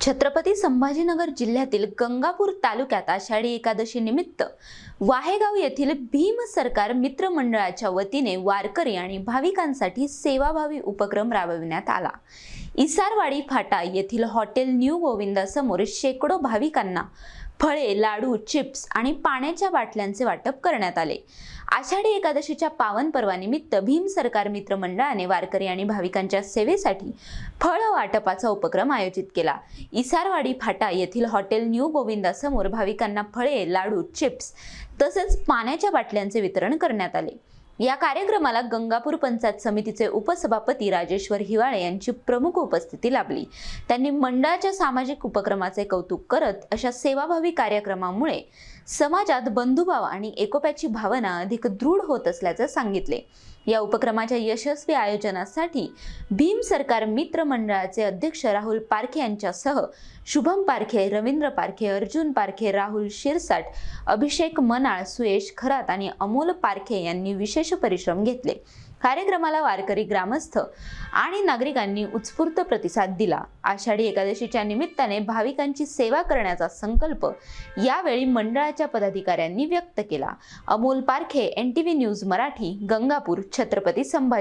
छत्रपती संभाजीनगर जिल्ह्यातील गंगापूर तालुक्यात आषाढी एकादशी निमित्त वाहेगाव येथील भीम सरकार मित्र मंडळाच्या वतीने वारकरी आणि भाविकांसाठी सेवाभावी उपक्रम राबविण्यात आला। इसारवाडी फाटा येथील हॉटेल न्यू गोविंदा समोर शेकडो भाविकांना फळे, लाडू, चिप्स आणि पाण्याच्या बाटल्यांचे वाटप करण्यात आले। आषाढी एकादशीच्या पावन पर्वानिमित्त भीम सरकार मित्र मंडळाने वारकरी आणि भाविकांच्या सेवेसाठी फळ वाटपाचा उपक्रम आयोजित केला। इसारवाडी फाटा येथील हॉटेल न्यू गोविंदा समोर भाविकांना फळे, लाडू, चिप्स तसेच पाण्याच्या बाटल्यांचे वितरण करण्यात आले। या कार्यक्रमाला गंगापूर पंचायत समितीचे उपसभापती राजेश्वर हिवाळे यांची प्रमुख उपस्थिती लाभली। त्यांनी मंडळाच्या सामाजिक उपक्रमाचे कौतुक करत अशा सेवाभावी कार्यक्रमामुळे समाजात बंधुभाव आणि एकोप्याची भावना अधिक दृढ होत असल्याचे सांगितले। या उपक्रमाच्या यशस्वी आयोजनासाठी भीम सरकार मित्र मंडळाचे अध्यक्ष राहुल पारखे यांच्यासह शुभम पारखे, रवींद्र पारखे, अर्जुन पारखे, राहुल शिरसाट, अभिषेक मनाळ, सुयश खरात आणि अमोल पारखे यांनी विशेष परिश्रम घेतले। कार्यक्रमाला वारकरी, ग्रामस्थ आणि नागरिकांनी उत्स्फूर्त प्रतिसाद दिला। आषाढी एकादशीच्या निमित्ताने भाविकांची सेवा करण्याचा संकल्प यावेळी मंडळाच्या पदाधिकाऱ्यांनी व्यक्त केला। Amol Parkhe, NTV news Marathi, Gangapur, Chhatrapati Sambhaji.